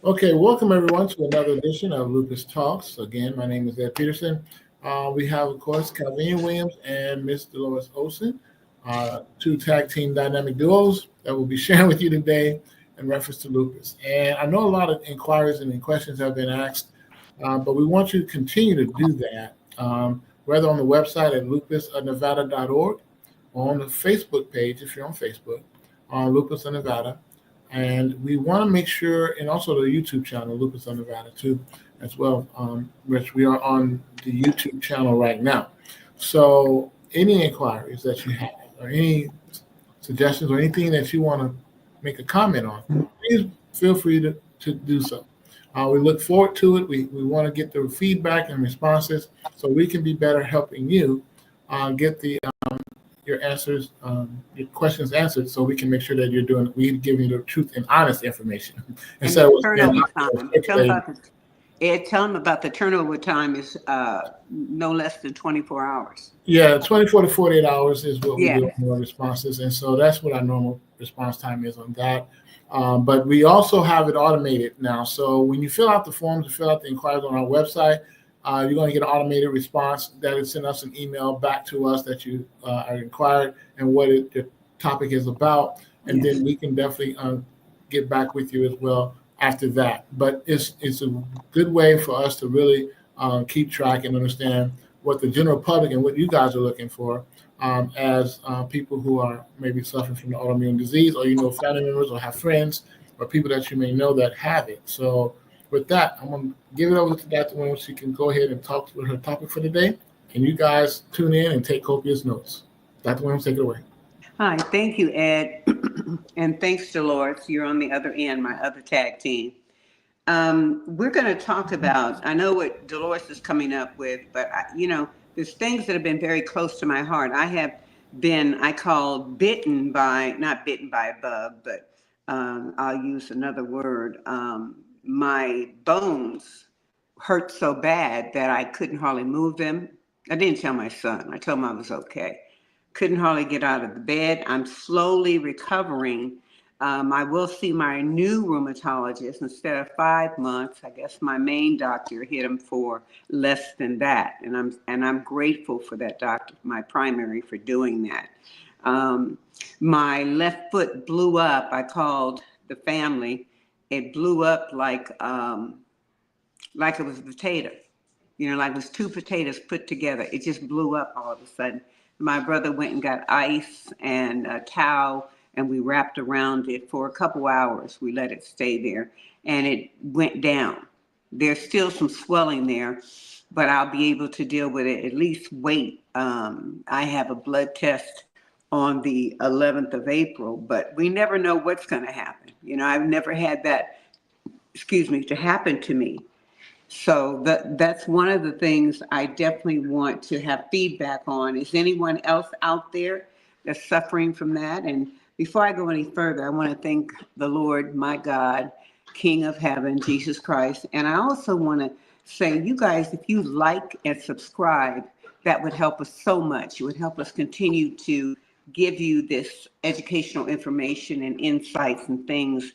Okay, welcome everyone to another edition of Lupus Talks. Again, my name is Ed Peterson. We have, of course, Calvin Williams and Miss Dolores Olson, two tag team dynamic duos that we'll be sharing with you today in reference to lupus. And I know a lot of inquiries and questions have been asked, but we want you to continue to do that, whether on the website at lupusnevada.org or on the Facebook page if you're on Facebook, on Lupus of Nevada. And we want to make sure, and also the YouTube channel, Lupus of Nevada, too, as well, which we are on the YouTube channel right now. So, any inquiries that you have, or any suggestions, or anything that you want to make a comment on, please feel free to do so. We look forward to it. We want to get the feedback and responses so we can be better helping you get your answers, your questions answered, so we can make sure that we're giving you the truth and honest information. And the turnover time. Tell them about the turnover time is no less than 24 hours. Yeah, 24 to 48 hours is what we do for our responses. And so that's what our normal response time is on that. But we also have it automated now. So when you fill out the forms, you fill out the inquiries on our website, you're going to get an automated response that will send us an email back to us that you are inquired and what the topic is about. And then we can definitely get back with you as well after that. But it's a good way for us to really keep track and understand what the general public and what you guys are looking for as people who are maybe suffering from the autoimmune disease, or family members or have friends or people that you may know that have it. So with that, I'm going to give it over to Dr. Williams. She can go ahead and talk with her topic for today. And you guys tune in and take copious notes. Dr. Williams, take it away. Hi, thank you, Ed. And thanks, Dolores. You're on the other end, my other tag team. We're going to talk about, I know what Dolores is coming up with, but there's things that have been very close to my heart. I have been, not bitten by a bug, but I'll use another word. My bones hurt so bad that I couldn't hardly move them. I didn't tell my son. I told him I was okay. Couldn't hardly get out of the bed. I'm slowly recovering. I will see my new rheumatologist instead of 5 months. I guess my main doctor hit him for less than that, and I'm grateful for that doctor, my primary, for doing that. My left foot blew up. I called the family. It blew up like it was a potato, like it was two potatoes put together. It just blew up all of a sudden. My brother went and got ice and a towel, and we wrapped around it for a couple hours. We let it stay there, and it went down. There's still some swelling there, but I'll be able to deal with it, at least wait. I have a blood test on the 11th of April, but we never know what's going to happen. I've never had that, to happen to me. So that's one of the things I definitely want to have feedback on. Is anyone else out there that's suffering from that? And before I go any further, I want to thank the Lord, my God, King of Heaven, Jesus Christ. And I also want to say, you guys, if you like and subscribe, that would help us so much. It would help us continue to give you this educational information and insights and things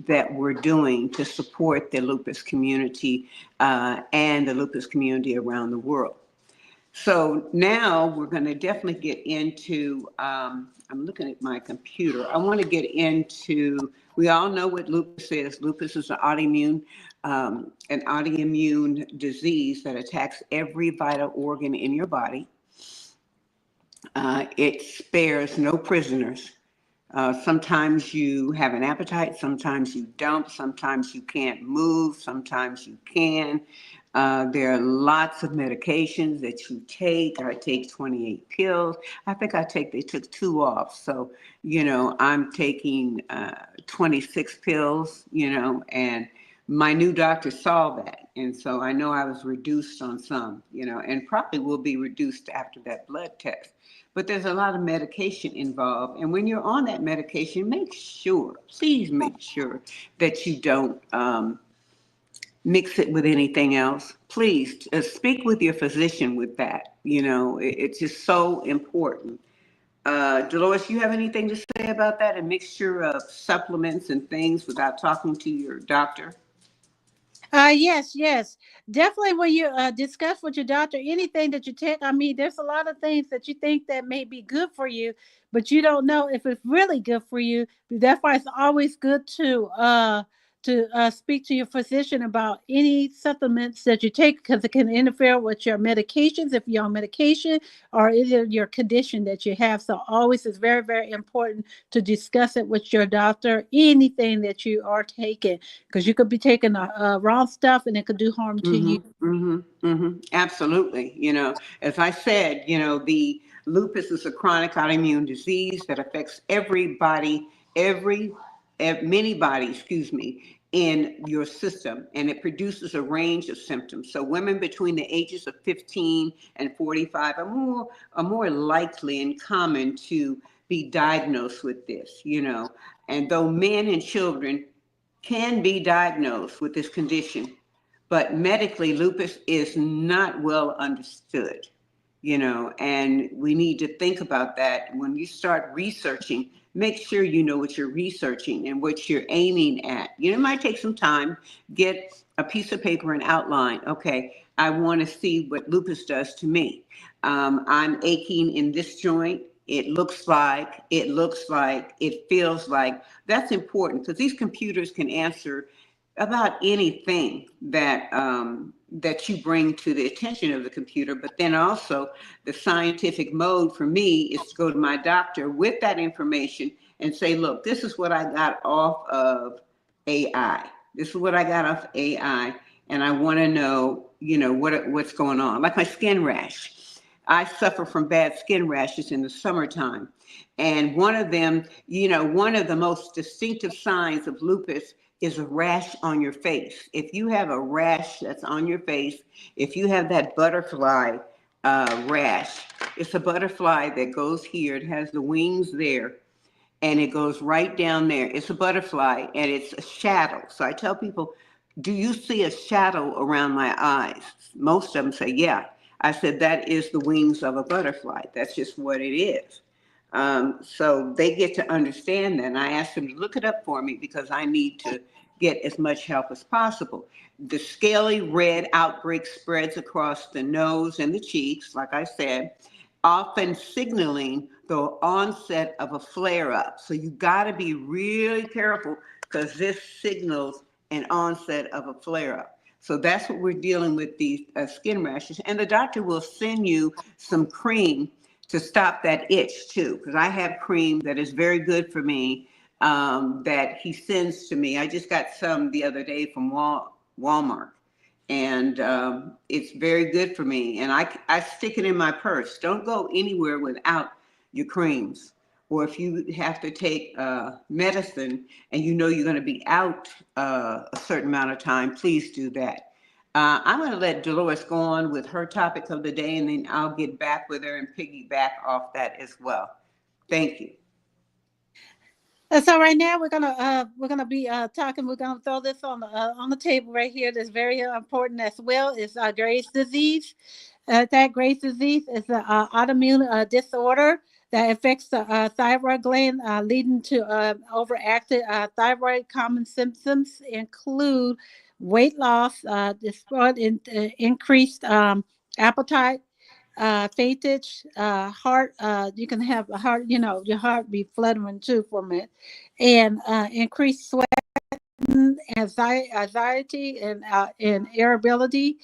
that we're doing to support the lupus community and the lupus community around the world. So now we're going to definitely get into, I'm looking at my computer. I want to get into, we all know what lupus is. Lupus is an autoimmune disease that attacks every vital organ in your body. It spares no prisoners. Sometimes you have an appetite, sometimes you don't, sometimes you can't move, sometimes you can. There are lots of medications that you take. I take 28 pills. I think they took 2 off. So, I'm taking 26 pills, and my new doctor saw that. And so I know I was reduced on some, and probably will be reduced after that blood test. But there's a lot of medication involved. And when you're on that medication, please make sure that you don't mix it with anything else. Please speak with your physician with that. It's just so important. Dolores, you have anything to say about that? A mixture of supplements and things without talking to your doctor? Yes, yes. Definitely when you discuss with your doctor anything that you take, I mean, there's a lot of things that you think that may be good for you, but you don't know if it's really good for you. That's why it's always good to speak to your physician about any supplements that you take because it can interfere with your medications if you're on medication or either your condition that you have. So always is very, very important to discuss it with your doctor, anything that you are taking because you could be taking wrong stuff and it could do harm to you. Absolutely. As I said, the lupus is a chronic autoimmune disease that affects everybody, many bodies, excuse me, in your system, and it produces a range of symptoms. So women between the ages of 15 and 45 are more likely and common to be diagnosed with this, and though men and children can be diagnosed with this condition, but medically, lupus is not well understood, and we need to think about that. When you start researching, make sure you know what you're researching and what you're aiming at. It might take some time, get a piece of paper and outline. Okay, I want to see what lupus does to me. I'm aching in this joint. It feels like. That's important because these computers can answer about anything that you bring to the attention of the computer. But then also the scientific mode for me is to go to my doctor with that information and say, look, this is what I got off of AI. This is what I got off AI, and I want to know, what's going on. Like my skin rash. I suffer from bad skin rashes in the summertime. And one of the most distinctive signs of lupus is a rash on your face. If you have a rash that's on your face, if you have that butterfly rash, it's a butterfly that goes here. It has the wings there and it goes right down there. It's a butterfly and it's a shadow. So I tell people, do you see a shadow around my eyes? Most of them say, yeah. I said, that is the wings of a butterfly. That's just what it is. So they get to understand that. And I asked them to look it up for me because I need to get as much help as possible. The scaly red outbreak spreads across the nose and the cheeks, like I said, often signaling the onset of a flare up. So you got to be really careful because this signals an onset of a flare up. So that's what we're dealing with, these skin rashes. And the doctor will send you some cream to stop that itch too, because I have cream that is very good for me, that he sends to me. I just got some the other day from Walmart, and it's very good for me. And I stick it in my purse. Don't go anywhere without your creams. Or if you have to take medicine and you're going to be out a certain amount of time, please do that. I'm going to let Dolores go on with her topic of the day, and then I'll get back with her and piggyback off that as well. Thank you. So right now we're gonna be talking. We're gonna throw this on the table right here. That's very important as well. Is Graves' disease. That Graves' disease is an autoimmune disorder that affects the thyroid gland, leading to overactive thyroid. Common symptoms include weight loss, increased appetite, faintage, heart. You can have a heart, your heart be fluttering too for a minute, and increased anxiety and irritability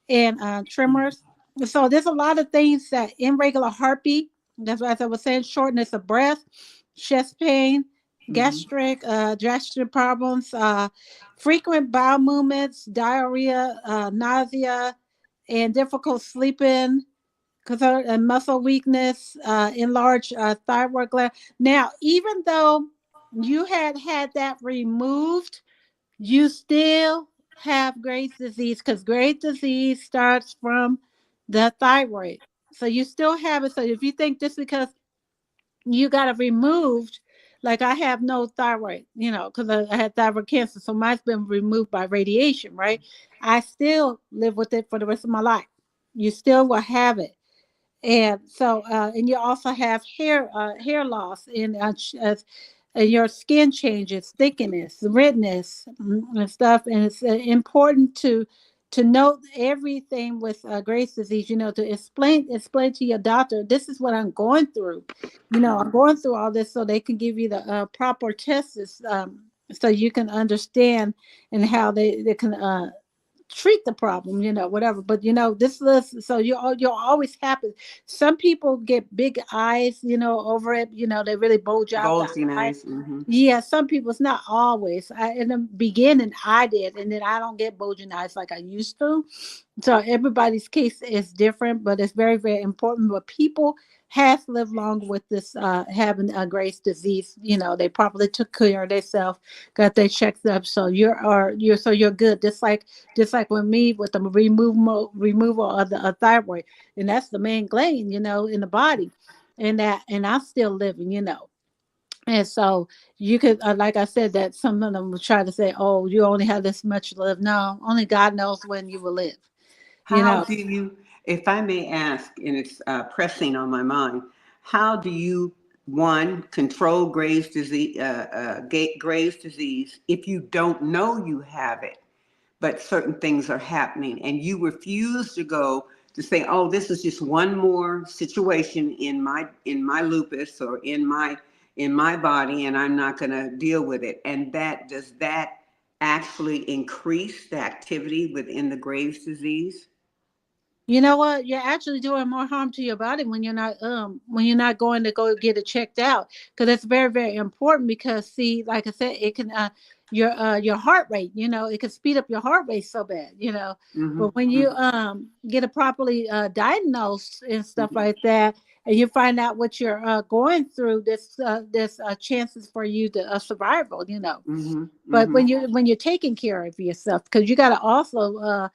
and tremors. So there's a lot of things that irregular heartbeat. That's what, as I was saying, shortness of breath, chest pain, Mm-hmm. gastric problems, frequent bowel movements, diarrhea, nausea, and difficult sleeping, and muscle weakness, enlarged thyroid gland. Now, even though you had that removed, you still have Graves' disease because Graves' disease starts from the thyroid. So you still have it. So if you think just because you got it removed, like I have no thyroid, because I had thyroid cancer, so mine's been removed by radiation, right? I still live with it for the rest of my life. You still will have it. And so, and you also have hair loss, and and your skin changes, thickness, redness, and stuff. And it's important to note everything with Graves' disease. To explain to your doctor, this is what I'm going through. I'm going through all this, so they can give you the proper tests, so you can understand and how they can treat the problem, whatever. But this list, so you're always happy. Some people get big eyes, over it. They really bulge out the Bulgy eye. nice. Mm-hmm. Yeah, some people. It's not always. In the beginning, I did, and then I don't get bulging eyes like I used to. So everybody's case is different, but it's very, very important. But people have lived long with this having a Graves' disease. They properly took care of themselves, got their checked up. So you're good. Just like with me with the removal of the thyroid, and that's the main gland, in the body, and I'm still living. And so you could, like I said, that some of them will try to say, "Oh, you only have this much to live." No, only God knows when you will live. You How know, do you, if I may ask, and it's pressing on my mind, how do you, one, control Graves' disease if you don't know you have it, but certain things are happening, and you refuse to go to say, "Oh, this is just one more situation in my lupus or in my body, and I'm not going to deal with it." And does that actually increase the activity within the Graves' disease? you know what? You're actually doing more harm to your body when you're not going to go get it checked out, because it's very, very important. Because see, like I said, it can your heart rate, it can speed up your heart rate so bad. Mm-hmm. But when you get it properly diagnosed and stuff like that, and you find out what you're going through, there's chances for you to survival. Mm-hmm. But Mm-hmm. when you're taking care of yourself, because you got to also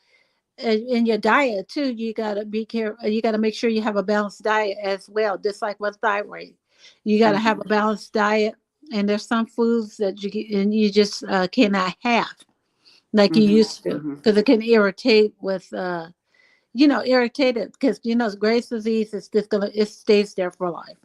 in your diet too, you got to be careful. You got to make sure you have a balanced diet as well, just like with thyroid. You got to have Mm-hmm. a balanced diet, and there's some foods that you just cannot have like you Mm-hmm. used to, Mm-hmm. because it can irritate with irritated, because Graves' disease is just gonna, it stays there for life.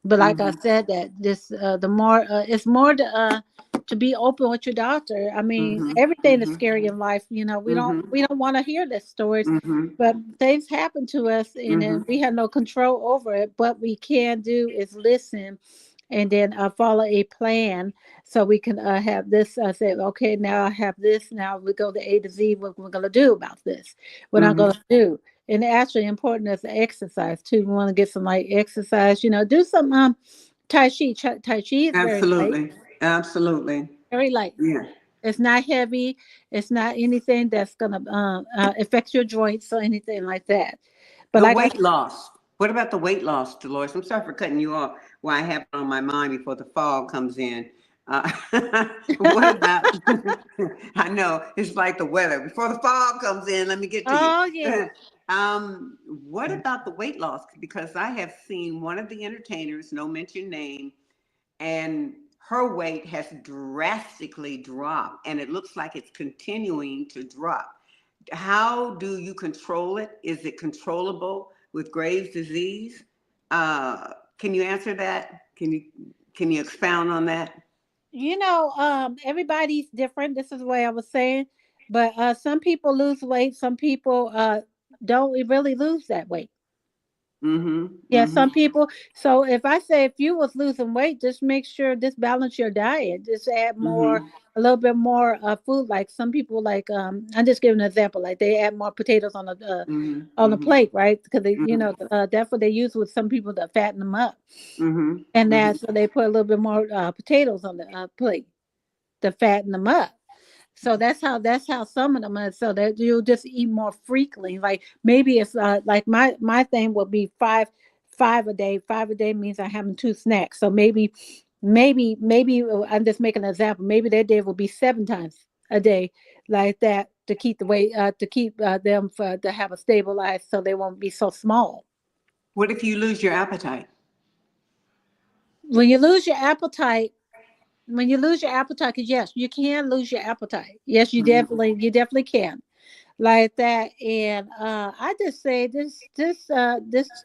But like I Mm-hmm. said, that this the more it's more to be open with your doctor. I mean, Mm-hmm. everything is Mm-hmm. scary in life. We don't Mm-hmm. we don't want to hear the stories, Mm-hmm. but things happen to us, and Mm-hmm. then we have no control over it. What we can do is listen, and then follow a plan, so we can have this. Say, okay, now I have this. Now we go to A to Z. What we're gonna do about this? What I'm Mm-hmm. gonna do? And actually important is the exercise too. We want to get some light exercise. Do some tai chi. Tai chi is very light, Absolutely. Absolutely. very light. Yeah. It's not heavy. It's not anything that's gonna affect your joints or anything like that. But The like I weight loss. What about the weight loss, Dolores? I'm sorry for cutting you off. Why I have it on my mind before the fall comes in. Uh, what about? I know it's like the weather. Before the fall comes in, let me get to you. oh yeah. What about the weight loss? Because I have seen one of the entertainers, no mention name, and her weight has drastically dropped, and it looks like it's continuing to drop. How do you control it? Is it controllable with Graves' disease? Can you answer that? Can you expound on that? Everybody's different. This is the way I was saying. But some people lose weight. Some people don't really lose that weight. Mm-hmm. Yeah, Mm-hmm. some people. So if I say, if you was losing weight, just make sure, just balance your diet. Just add more, Mm-hmm. a little bit more food. Like some people, like I'm just giving an example. Like they add more potatoes Mm-hmm. on the Mm-hmm. plate, right? Because Mm-hmm. that's what they use with some people to fatten them up, Mm-hmm. and Mm-hmm. that's so they put a little bit more potatoes on the plate to fatten them up. So that's how some of them are. So that you'll just eat more frequently. Like maybe it's like my thing will be five a day. 5 a day means I'm having two snacks. So maybe I'm just making an example. Maybe their day will be 7 times a day, like that, to keep the weight to keep them to have a stabilized, so they won't be so small. What if you lose your appetite? When you lose your appetite, when you lose your appetite, 'cause yes, you can lose your appetite. Yes, Mm-hmm. you definitely can, like that. And I just say this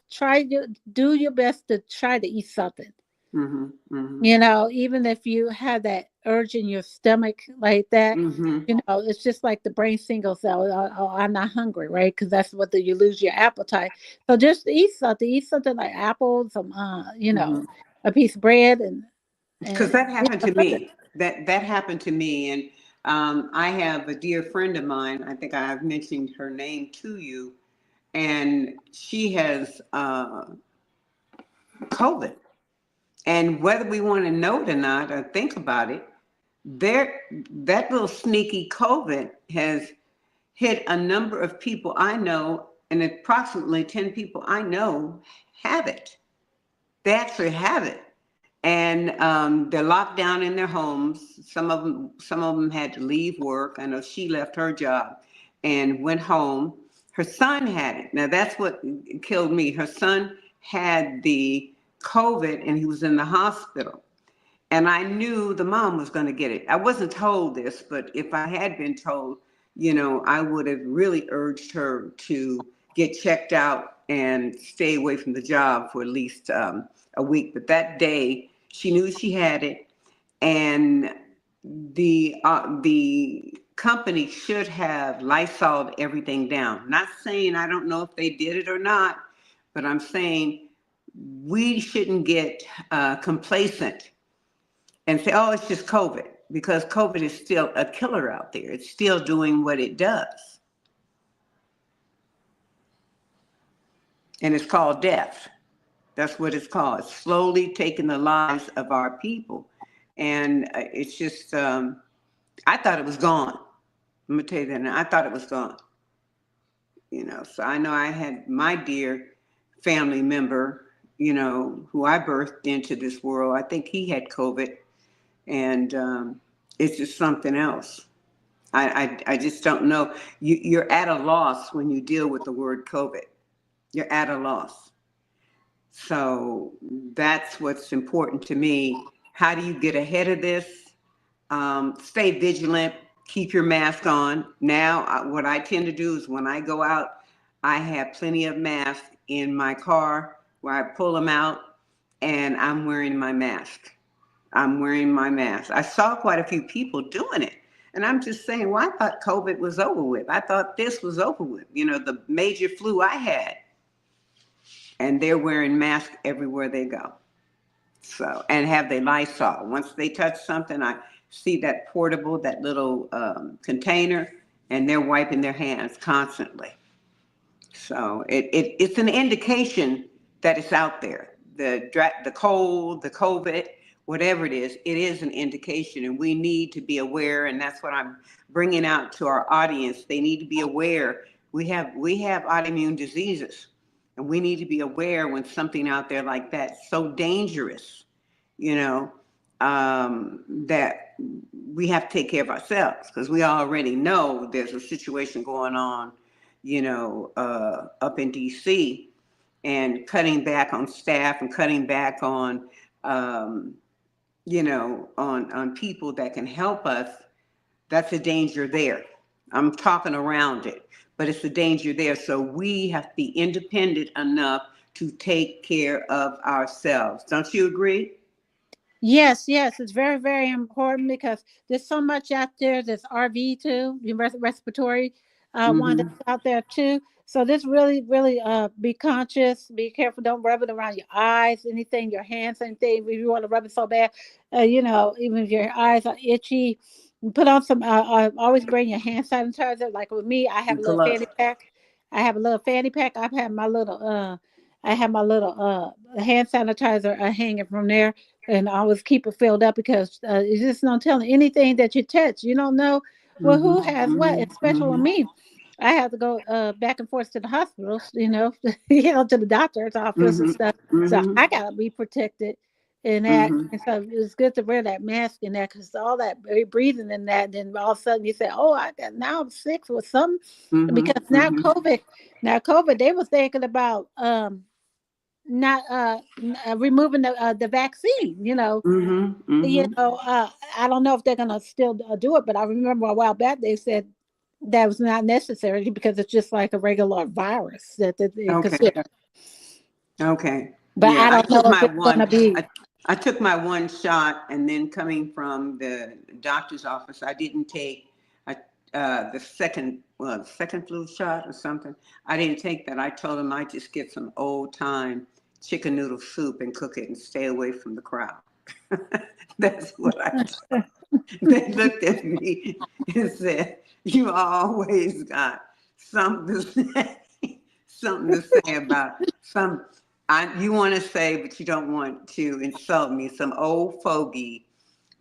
try to do your best to try to eat something. Mhm. Mhm. You know, even if you have that urge in your stomach like that, Mhm. you know, it's just like the brain singles out, oh, I'm not hungry, right? Because that's what you lose your appetite. So just eat something like apples, some, you know, Mhm. a piece of bread, Because and that you happened know, to me. That happened to me, and I have a dear friend of mine. I think I've mentioned her name to you, and she has COVID. And whether we want to know it or not, or think about it, there that little sneaky COVID has hit a number of people I know, and approximately 10 people I know have it. They actually have it, and they're locked down in their homes. Some of them had to leave work. I know she left her job and went home. Her son had it. Now that's what killed me. Her son had the COVID, and he was in the hospital. And I knew the mom was going to get it. I wasn't told this, but if I had been told, I would have really urged her to get checked out and stay away from the job for at least a week. But that day, she knew she had it, and the company should have Lysoled everything down. Not saying I don't know if they did it or not, but I'm saying we shouldn't get complacent and say, oh, it's just COVID, because COVID is still a killer out there. It's still doing what it does. And it's called death. That's what it's called. It's slowly taking the lives of our people. And it's just, I thought it was gone. I'm going to tell you that. I thought it was gone. So I know I had my dear family member, who I birthed into this world. I think he had COVID. And it's just something else. I just don't know. You're at a loss when you deal with the word COVID. You're at a loss. So that's what's important to me. How do you get ahead of this? Stay vigilant. Keep your mask on. Now, what I tend to do is when I go out, I have plenty of masks in my car where I pull them out, and I'm wearing my mask. I'm wearing my mask. I saw quite a few people doing it. And I'm just saying, well, I thought COVID was over with. I thought this was over with, the major flu I had. And they're wearing masks everywhere they go. So, and have they Lysol. Once they touch something, I see that portable, that little container, and they're wiping their hands constantly. So it's an indication that it's out there. The cold, the COVID, whatever it is an indication, and we need to be aware. And that's what I'm bringing out to our audience. They need to be aware. We have autoimmune diseases, and we need to be aware when something out there like that so dangerous, you know, that we have to take care of ourselves, because we already know there's a situation going on, up in DC, and cutting back on staff and cutting back on, on people that can help us. That's a danger there. I'm talking around it, but it's a danger there. So we have to be independent enough to take care of ourselves. Don't you agree? yes, yes, it's very, very important because there's so much out there. There's RV too, the respiratory one that's Mm-hmm. out there too. So this really, really be conscious, be careful, don't rub it around your eyes, anything, your hands, anything. If you want to rub it so bad, even if your eyes are itchy, put on some always bring your hand sanitizer. Like with me, I have a little Gloves. fanny pack. I have a little fanny pack. I have my little hand sanitizer hanging from there, and I always keep it filled up because it's just no telling anything that you touch. You don't know well Mm-hmm. who has what. Mm-hmm. Especially with Mm-hmm. me, I have to go back and forth to the hospitals. To the doctor's office and Mm-hmm. stuff. So Mm-hmm. I gotta be protected in that. Mm-hmm. And so it's good to wear that mask in that because all that breathing in that, then all of a sudden you say, "Oh, I got now I'm sick with some," Mm-hmm. because Mm-hmm. now COVID, they were thinking about not removing the vaccine. Mm-hmm. Mm-hmm. I don't know if they're gonna still do it, but I remember a while back they said that was not necessary because it's just like a regular virus that they Okay. consider. Okay. But Yeah, I I don't know took if my it's one. gonna be. I took my one shot, and then coming from the doctor's office, I didn't take the second flu shot or something. I didn't take that. I told him I just get some old time chicken noodle soup and cook it and stay away from the crowd. That's what I told. They looked at me and said, "You always got something to say, something to say about some. You want to say, but you don't want to insult me. Some old fogey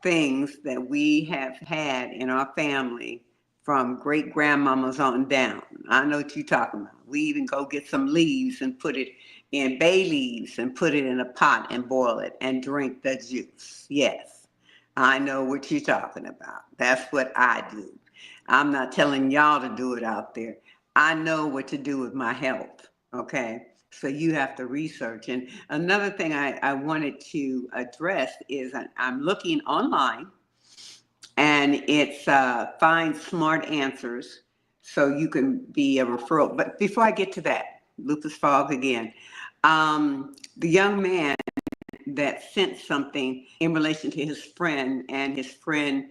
things that we have had in our family from great grandmamas on down. I know what you're talking about. We even go get some leaves and put it in bay leaves and put it in a pot and boil it and drink the juice. Yes, I know what you're talking about. That's what I do. I'm not telling y'all to do it out there. I know what to do with my health. Okay. So you have to research. And another thing I wanted to address is I'm looking online, and it's Find Smart Answers, so you can be a referral. But before I get to that, Lupus Fog again, the young man that sent something in relation to his friend, and his friend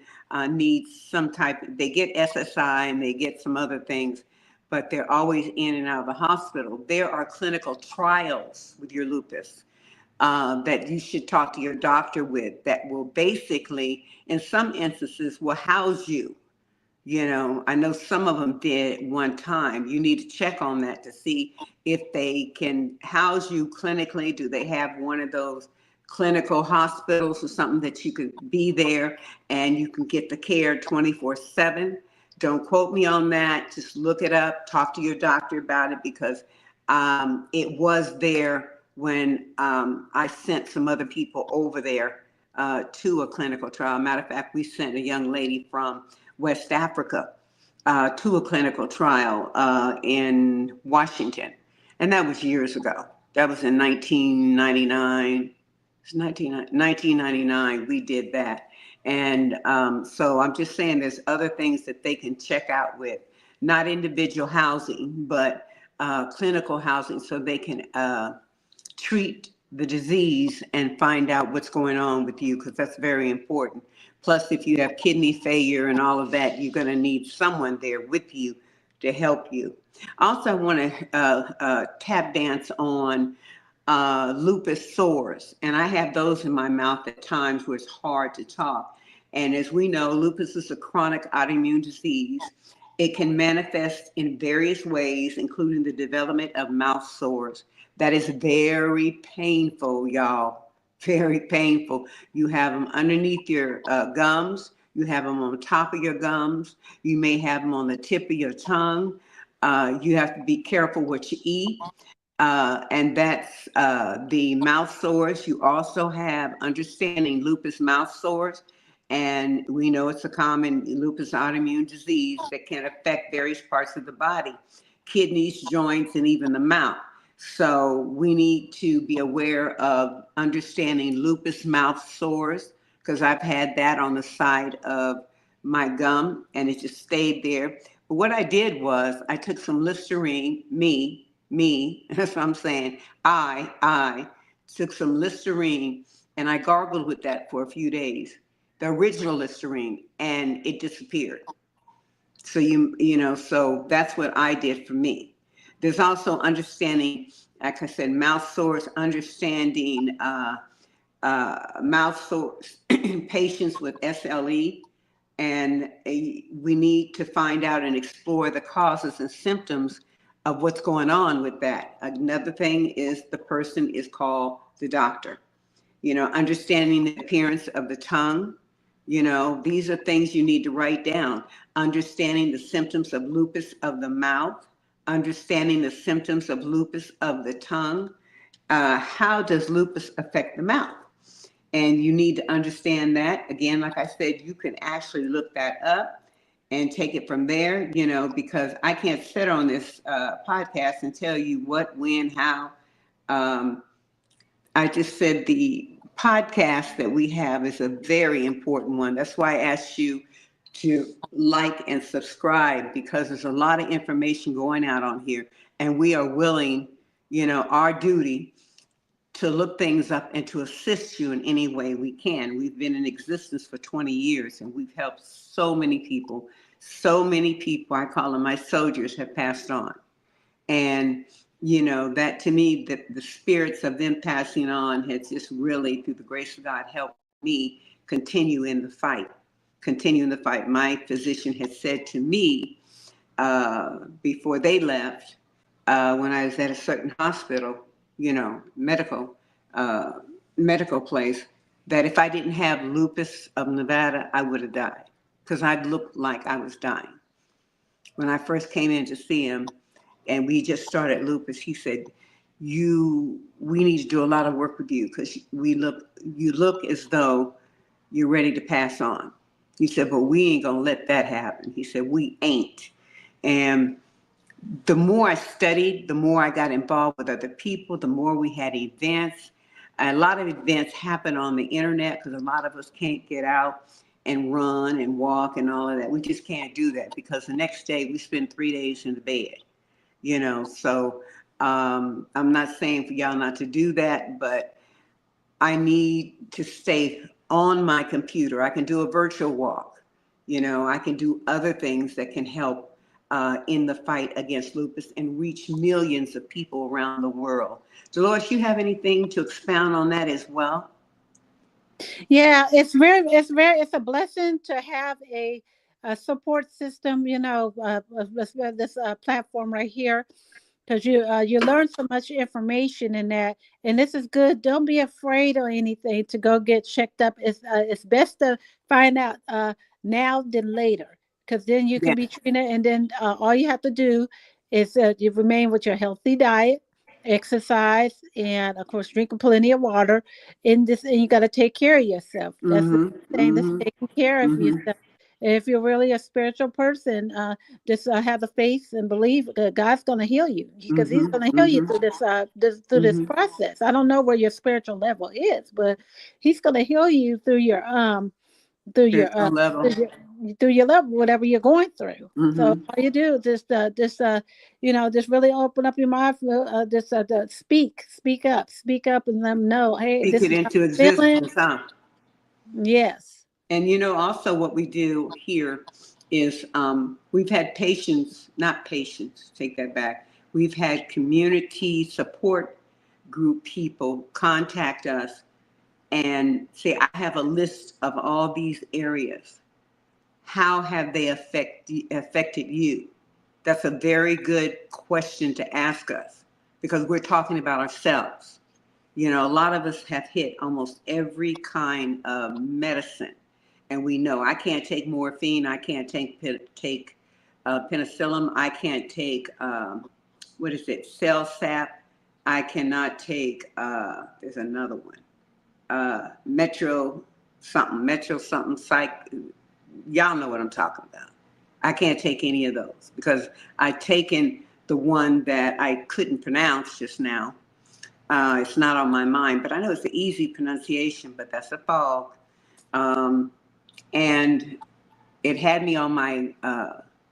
needs some type, they get SSI and they get some other things, but they're always in and out of the hospital. There are clinical trials with your lupus that you should talk to your doctor with, that will basically, in some instances, will house you. You know, I know some of them did one time. You need to check on that to see if they can house you clinically. Do they have one of those clinical hospitals or something that you could be there and you can get the care 24/7? Don't quote me on that. Just look it up. Talk to your doctor about it, because it was there when I sent some other people over there to a clinical trial. Matter of fact, we sent a young lady from West Africa to a clinical trial in Washington. And that was years ago. That was in 1999. It's 1999 we did that. And so I'm just saying there's other things that they can check out with, not individual housing, but clinical housing, so they can treat the disease and find out what's going on with you, because that's very important. Plus, if you have kidney failure and all of that, you're going to need someone there with you to help you. Also, I want to tap dance on lupus sores, and I have those in my mouth at times where it's hard to talk. And as we know, lupus is a chronic autoimmune disease. It can manifest in various ways, including the development of mouth sores. That is very painful, y'all. Very painful. You have them underneath your gums. You have them on top of your gums. You may have them on the tip of your tongue. You have to be careful what you eat. And that's the mouth sores. You also have understanding lupus mouth sores. And we know it's a common lupus autoimmune disease that can affect various parts of the body, kidneys, joints, and even the mouth. So we need to be aware of understanding lupus mouth sores, because I've had that on the side of my gum and it just stayed there. But what I did was I took some Listerine, me, that's what I'm saying. I took some Listerine and I gargled with that for a few days, the original Listerine, and it disappeared. So so that's what I did for me. There's also understanding, like I said, mouth sores, understanding mouth sores, patients with SLE, and we need to find out and explore the causes and symptoms of what's going on with that. Another thing is the person is called the doctor. Understanding the appearance of the tongue. These are things you need to write down. Understanding the symptoms of lupus of the mouth, understanding the symptoms of lupus of the tongue. How does lupus affect the mouth? And you need to understand that. Again, like I said, you can actually look that up and take it from there, because I can't sit on this podcast and tell you what, when, how. I just said the podcast that we have is a very important one. That's why I asked you to like and subscribe, because there's a lot of information going out on here, and we are willing, our duty to look things up and to assist you in any way we can. We've been in existence for 20 years and we've helped so many people. So many people, I call them my soldiers, have passed on. And, you know, that to me, the spirits of them passing on has just really, through the grace of God, helped me continue in the fight. Continue in the fight. My physician had said to me before they left, when I was at a certain hospital, you know, medical place, that if I didn't have lupus of Nevada, I would have died because I looked like I was dying. When I first came in to see him and we just started lupus, he said, we need to do a lot of work with you because you look as though you're ready to pass on. He said, but we ain't gonna let that happen. He said, we ain't. And the more I studied, the more I got involved with other people, the more we had events. A lot of events happen on the internet because a lot of us can't get out and run and walk and all of that. We just can't do that because the next day we spend 3 days in the bed, you know. So I'm not saying for y'all not to do that, but I need to stay on my computer. I can do a virtual walk, you know, I can do other things that can help in the fight against lupus and reach millions of people around the world. Dolores, you have anything to expound on that as well? Yeah, it's a blessing to have a support system, you know, this platform right here, because you learn so much information in that, and this is good. Don't be afraid or anything to go get checked up. It's best to find out now than later, because then you can Yeah. be treated, and then all you have to do is you remain with your healthy diet, exercise, and of course drinking plenty of water. In this, and you got to take care of yourself. That's the Mm-hmm. thing. That's Mm-hmm. taking care of Mm-hmm. yourself. If you're really a spiritual person, just have the faith and believe that God's going to heal you, because He's Mm-hmm. going to heal you Mm-hmm. through this Mm-hmm. process. I don't know where your spiritual level is, but He's going to heal you through your Spiritual level. through your level, whatever you're going through. So Mm-hmm. all you do is just really open up your mouth, speak up, and let them know, hey, Speak this it is how into I'm feeling. existence, huh? Yes. And you know, also what we do here is we've had patients, not patients, take that back. We've had community support group people contact us and say, I have a list of all these areas. How have they affected you? That's a very good question to ask us because we're talking about ourselves. You know, a lot of us have hit almost every kind of medicine. And we know I can't take morphine, I can't take penicillin, I can't take, what is it, cell sap, I cannot take, there's another one, metro something psych. Y'all know what I'm talking about. I can't take any of those because I've taken the one that I couldn't pronounce just now. It's not on my mind, but I know it's an easy pronunciation, but that's a fog. And it had me on my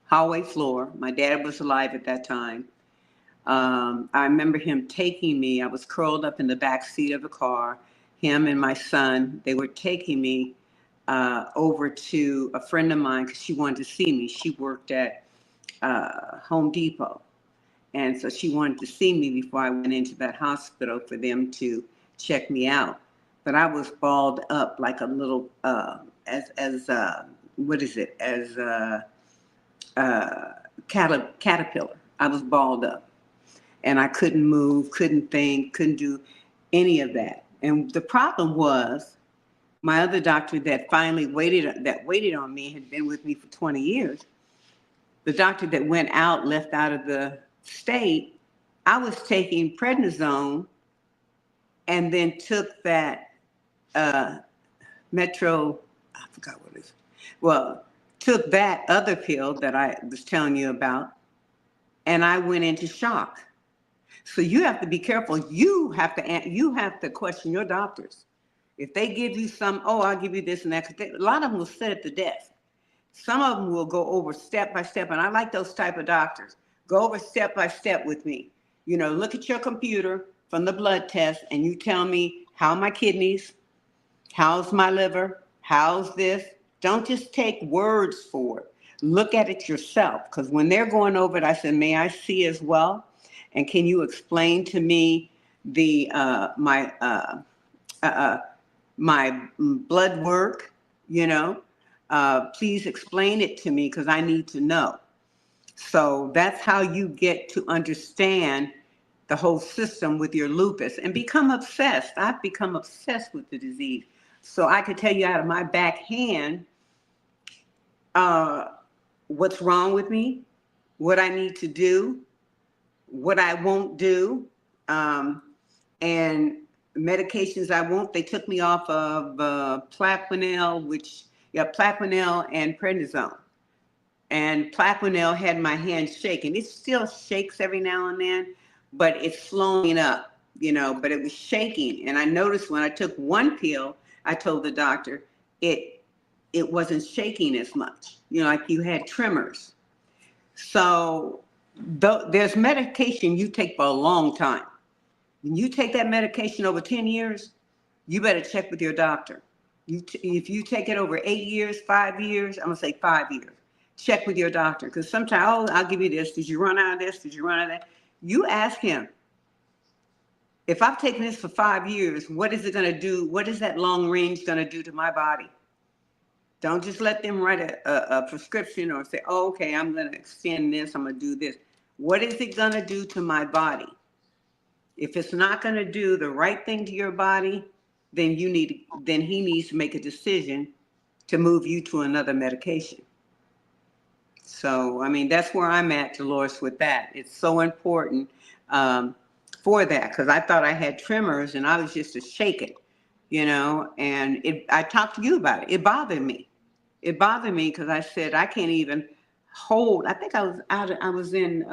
hallway floor. My dad was alive at that time. I remember him taking me. I was curled up in the back seat of the car. Him and my son, they were taking me over to a friend of mine because she wanted to see me. She worked at Home Depot. And so she wanted to see me before I went into that hospital for them to check me out. But I was balled up like a little, what is it, as a caterpillar. I was balled up. And I couldn't move, couldn't think, couldn't do any of that. And the problem was my other doctor that waited on me had been with me for 20 years. The doctor that went out, left out of the state, I was taking prednisone and then took that metro, I forgot what it is. Well, took that other pill that I was telling you about, and I went into shock. So you have to be careful. You have to question your doctors. If they give you some, oh, I'll give you this and that. 'Cause a lot of them will sit at the desk. Some of them will go over step by step, and I like those type of doctors. Go over step by step with me. You know, look at your computer, from the blood test and you tell me how are my kidneys, how's my liver, how's this. Don't just take words for it. Look at it yourself. Because when they're going over it, I said, may I see as well? And can you explain to me the my blood work? You know, please explain it to me because I need to know. So that's how you get to understand the whole system with your lupus and become obsessed. I've become obsessed with the disease. So I could tell you out of my backhand what's wrong with me, what I need to do, what I won't do, and medications I won't. They took me off of Plaquenil, Plaquenil and prednisone. And Plaquenil had my hand shaking. It still shakes every now and then, but it's slowing up, you know, but it was shaking. And I noticed when I took one pill, I told the doctor it wasn't shaking as much, you know, like you had tremors. So there's medication you take for a long time. When you take that medication over 10 years, you better check with your doctor. If you take it over 8 years, 5 years, I'm gonna say 5 years. Check with your doctor, because sometimes, oh, I'll give you this. Did you run out of this? Did you run out of that? You ask him, if I've taken this for 5 years, what is it going to do? What is that long range going to do to my body? Don't just let them write a prescription or say, oh, okay, I'm going to extend this. I'm going to do this. What is it going to do to my body? If it's not going to do the right thing to your body, then he needs to make a decision to move you to another medication. So, I mean, that's where I'm at, Dolores, with that. It's so important for that, because I thought I had tremors and I was just a shaking, you know, and I talked to you about it. It bothered me. It bothered me because I said, I can't even hold. I think I was in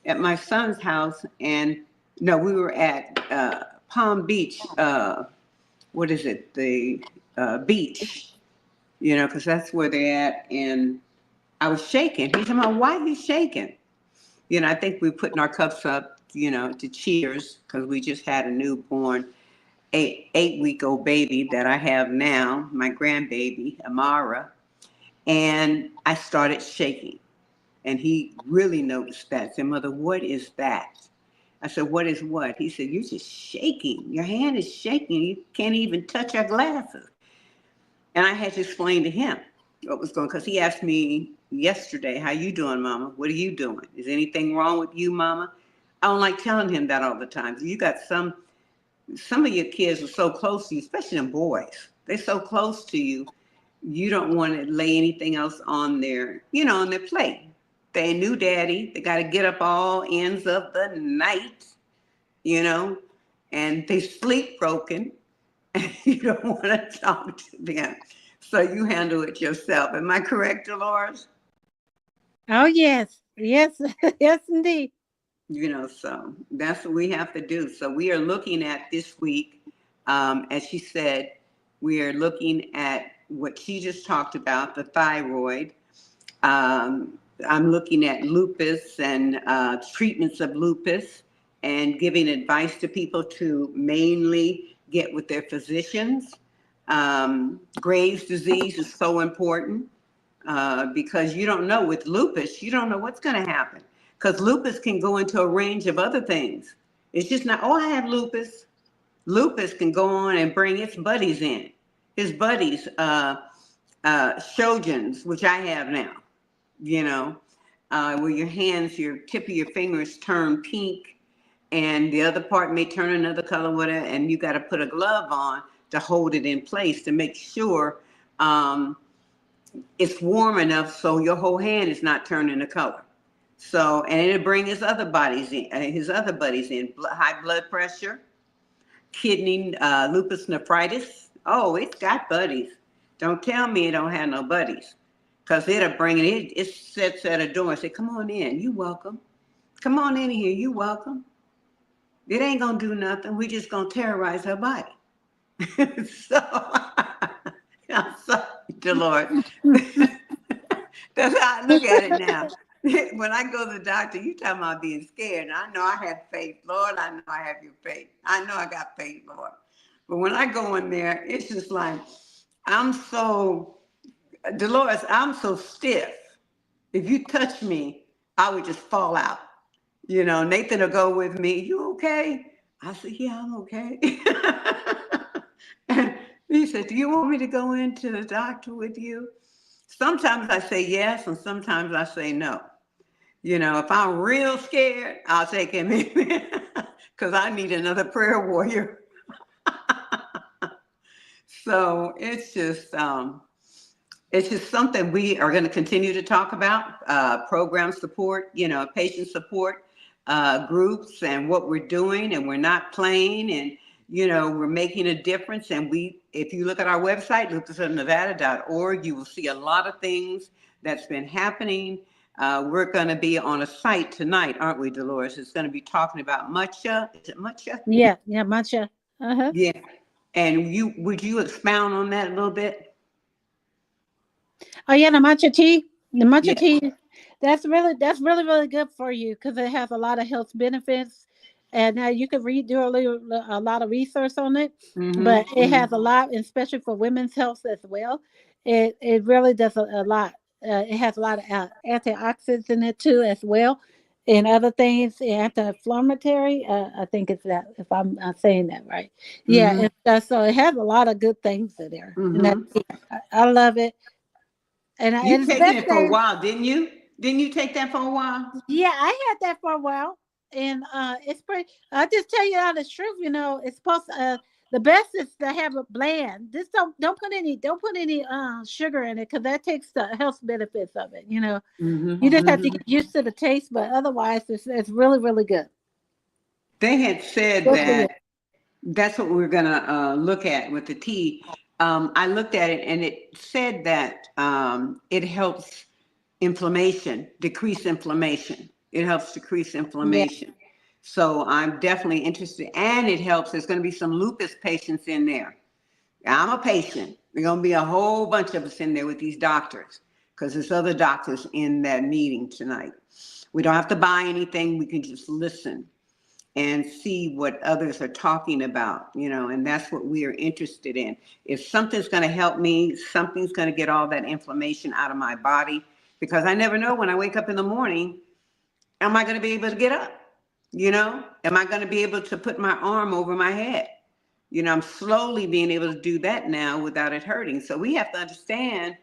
at my son's house, and no, we were at Palm Beach. What is it? The beach, you know, because that's where they're at. And I was shaking. He said, "Mom, why are you shaking?" You know, I think we're putting our cups up, you know, to cheers, because we just had a newborn, eight-week-old baby that I have now, my grandbaby, Amara. And I started shaking. And he really noticed that. Said, "Mother, what is that?" I said, "What is what?" He said, "You're just shaking. Your hand is shaking. You can't even touch your glasses." And I had to explain to him what was going on, because he asked me yesterday, "How you doing, Mama? What are you doing? Is anything wrong with you, Mama?" I don't like telling him that all the time. You got some of your kids are so close to you, especially them boys. They're so close to you. You don't want to lay anything else on their, you know, on their plate. They knew daddy. They got to get up all ends of the night, you know, and they sleep broken. And you don't want to talk to them. So you handle it yourself. Am I correct, Dolores? Oh, yes. Yes. Yes, indeed. You know, so that's what we have to do. So we are looking at this week, as she said, we are looking at what she just talked about, the thyroid. I'm looking at lupus and treatments of lupus, and giving advice to people to mainly get with their physicians. Graves' disease is so important because you don't know with lupus, you don't know what's going to happen, because lupus can go into a range of other things. It's just not, oh, I have lupus. Lupus can go on and bring its buddies in. His buddies, Sjogren's, which I have now, you know, where your hands, your tip of your fingers turn pink and the other part may turn another color, whatever, and you got to put a glove on to hold it in place to make sure it's warm enough so your whole hand is not turning the color. So, and it'll bring his other buddies in, high blood pressure, kidney, lupus nephritis. Oh, it's got buddies. Don't tell me it don't have no buddies, because it'll bring it. It sits at a door and say, "Come on in, you welcome. Come on in here, you welcome." It ain't gonna do nothing. We just gonna terrorize her body. So, I'm sorry, Dolores. That's how I look at it now. when I go to the doctor, you talking about being scared. And I know I have faith. Lord, I know I have your faith. I know I got faith, Lord. But when I go in there, it's just like, Dolores, I'm so stiff. If you touch me, I would just fall out. Nathan will go with me. You okay? I said, yeah, I'm okay. And he said, do you want me to go into the doctor with you? Sometimes I say yes, and sometimes I say no. If I'm real scared, I'll take him in because I need another prayer warrior. So it's just something we are going to continue to talk about, program support, patient support groups and what we're doing, and we're not playing, and, we're making a difference. And if you look at our website, lupusofnevada.org, you will see a lot of things that's been happening. We're going to be on a site tonight, aren't we, Dolores? It's going to be talking about matcha. Is it matcha? Yeah, matcha. Uh-huh. Yeah. And would you expound on that a little bit? Oh yeah, the matcha tea. The matcha Yeah. tea. That's really good for you because it has a lot of health benefits, and now you can do a lot of research on it. Mm-hmm. But it has a lot, especially for women's health as well. It really does a lot. It has a lot of antioxidants in it too, as well, and other things, anti-inflammatory. I think it's that, if I'm saying that right. Yeah, Mm-hmm. so it has a lot of good things in there, and Mm-hmm. I love it. And You it's the taken best it for a thing. while, didn't you? Didn't you take that for a while? Yeah, I had that for a while, and it's pretty. I just tell you all the truth. It's supposed to. The best is to have it bland. Just don't put any sugar in it because that takes the health benefits of it. Mm-hmm. You just have to Mm-hmm. get used to the taste, but otherwise, it's really really good. They had said Good for you. that that's what we're going to look at with the tea. I looked at it and it said that it helps decrease inflammation. It helps decrease Yeah, inflammation. So I'm definitely interested. And it helps. There's going to be some lupus patients in there. I'm a patient. There's going to be a whole bunch of us in there with these doctors because there's other doctors in that meeting tonight. We don't have to buy anything. We can just listen and see what others are talking about, and that's what we are interested in. If something's going to help me, something's going to get all that inflammation out of my body, because I never know when I wake up in the morning, am I going to be able to get up? Am I going to be able to put my arm over my head? I'm slowly being able to do that now without it hurting. So we have to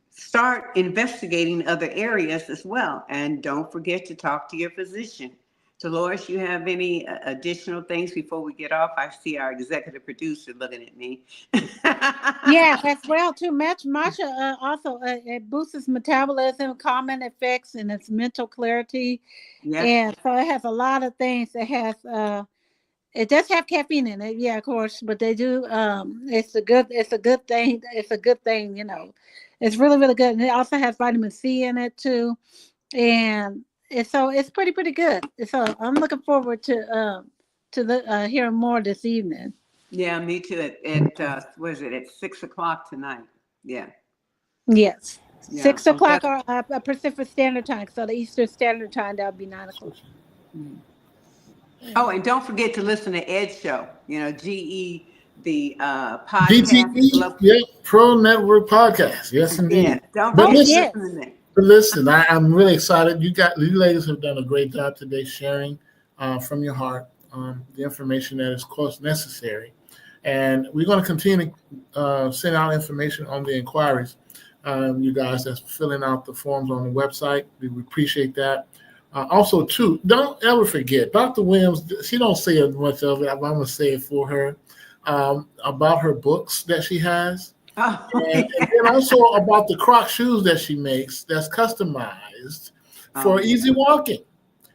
start investigating other areas as well. And don't forget to talk to your physician. Dolores, you have any additional things before we get off? I see our executive producer looking at me. yeah, as well too. Matcha also it boosts metabolism, calming effects, and its mental clarity. Yeah. And so it has a lot of things. It does have caffeine in it, yeah, of course, but they do. It's a good thing. It's a good thing. It's really really good, and it also has vitamin C in it too, and it's pretty good. So I'm looking forward to hearing more this evening. Yeah, me too. At what is it? At 6:00 tonight. Yeah. Yes, Yeah. 6 o'clock or Pacific Standard Time. So the Eastern Standard Time, that would be 9 o'clock. Oh, and don't forget to listen to Ed's show. GE, the podcast. GTE, Pro Network Podcast. Yes, indeed. Yeah, don't But forget listen, to listen to that. But listen, I'm really excited. You ladies have done a great job today sharing from your heart the information that is, of course, necessary. And we're going to continue to send out information on the inquiries. You guys that's filling out the forms on the website, we appreciate that. Also, too, don't ever forget, Dr. Williams, she don't say as much of it. I'm going to say it for her, about her books that she has. Oh, And then also about the Croc shoes that she makes that's customized for easy walking.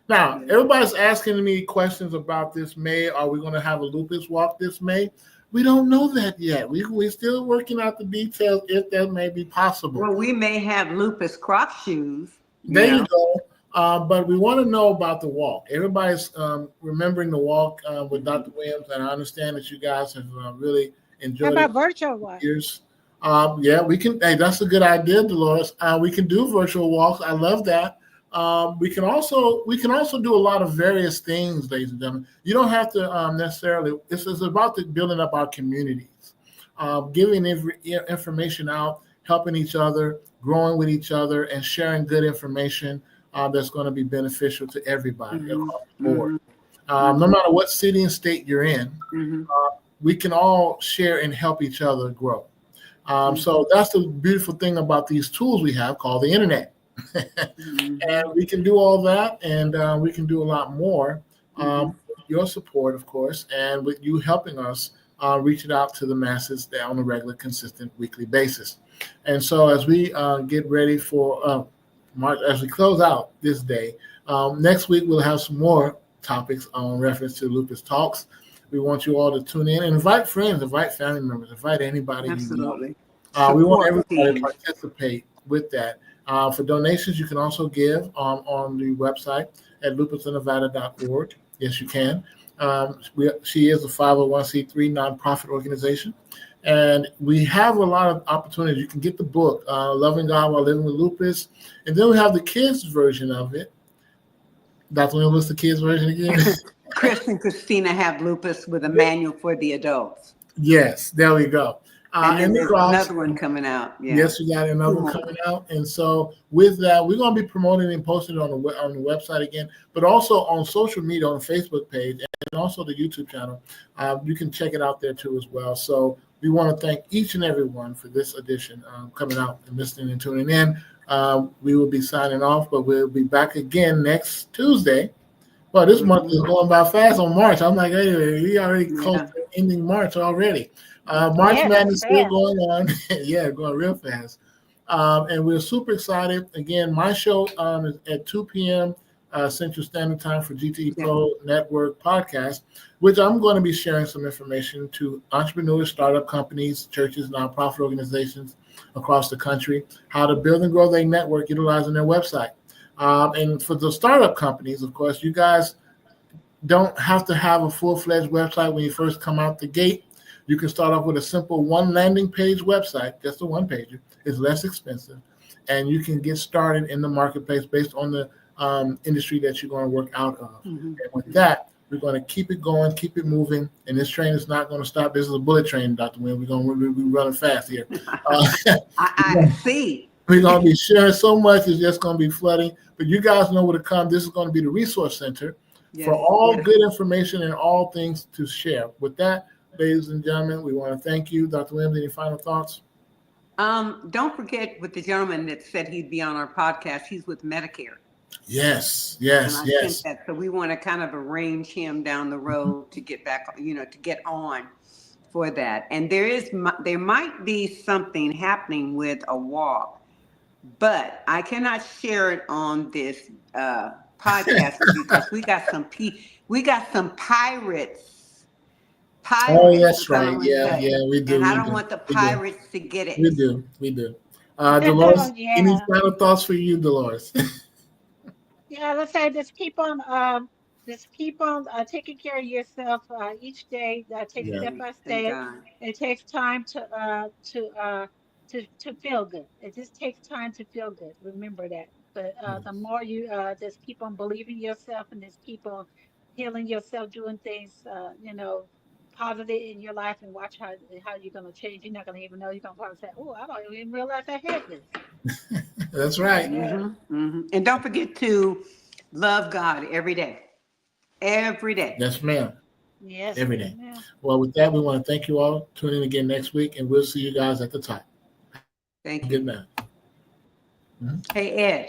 Now, everybody's asking me questions about this May. Are we going to have a lupus walk this May? We don't know that yet. We're still working out the details if that may be possible. Well, we may have lupus Croc shoes. There you go. But we want to know about the walk. Everybody's remembering the walk with Dr. Williams, and I understand that you guys have really enjoyed How about virtual walk? Yeah, we can. Hey, that's a good idea, Dolores. We can do virtual walks. I love that. we can also do a lot of various things, ladies and gentlemen. You don't have to necessarily. This is about building up our communities, giving information out, helping each other, growing with each other, and sharing good information that's going to be beneficial to everybody across the board. No matter what city and state you're in, we can all share and help each other grow. So that's the beautiful thing about these tools we have called the internet. And we can do all that, and we can do a lot more with your support, of course, and with you helping us reach it out to the masses on a regular, consistent, weekly basis. And so as we get ready for March, as we close out this day, next week we'll have some more topics on reference to Lupus Talks. We want you all to tune in and invite friends, invite family members, invite anybody. Absolutely. You know. We want everybody to participate with that. For donations, you can also give on the website at lupusinnevada.org. Yes, you can. She is a 501c3 nonprofit organization. And we have a lot of opportunities. You can get the book, Loving God While Living with Lupus. And then we have the kids' version of it. Dr. Will, what's the kids' version again? Chris and Christina have lupus with a manual for the adults. Yes, there we go. And there's another one coming out. Yeah. Yes, we got another one coming out. And so with that, we're going to be promoting and posting it on the website again, but also on social media, on the Facebook page, and also the YouTube channel. You can check it out there too as well. So we want to thank each and every one for this edition coming out and listening and tuning in. We will be signing off, but we'll be back again next Tuesday. Well, this month is going by fast on March. I'm like, hey, we already close to ending March already. March Madness is still going on. Yeah, going real fast. And we're super excited. Again, my show is at 2 p.m. Central Standard Time for GTE Pro Network podcast, which I'm going to be sharing some information to entrepreneurs, startup companies, churches, nonprofit organizations across the country, how to build and grow their network utilizing their website. And for the startup companies, of course, you guys don't have to have a full-fledged website when you first come out the gate. You can start off with a simple one landing page website, just a one pager. It's less expensive, and you can get started in the marketplace based on the industry that you're going to work out of. And with that, we're going to keep it going, keep it moving, and this train is not going to stop. This is a bullet train, Dr. Wynn. We're running fast here. I see. We're going to be sharing so much, it's just going to be flooding. But you guys know where to come. This is going to be the resource center for all good information and all things to share. With that, ladies and gentlemen, we want to thank you. Dr. Williams, any final thoughts? Don't forget with the gentleman that said he'd be on our podcast, he's with Medicare. Yes. So we want to kind of arrange him down the road to get back, to get on for that. And there might be something happening with a walk, but I cannot share it on this podcast because we got some pirates. Oh, that's right. Yeah, we do. And I don't want the pirates to get it. We do. Dolores, any final thoughts for you, Dolores? Yeah, let's say just keep on taking care of yourself each day. Take step by step. It takes time to feel good. It just takes time to feel good. Remember that. But the more you just keep on believing yourself and just keep on healing yourself, doing things, positive in your life, and watch how you're going to change. You're not going to even know. You're going to probably say, "Oh, I don't even realize I had this." That's right. And don't forget to love God every day. Every day. Yes, ma'am. Yes. Every day. Ma'am. Well, with that, we want to thank you all. Tune in again next week, and we'll see you guys at the top. Thank you. Good night. Hey, Ed.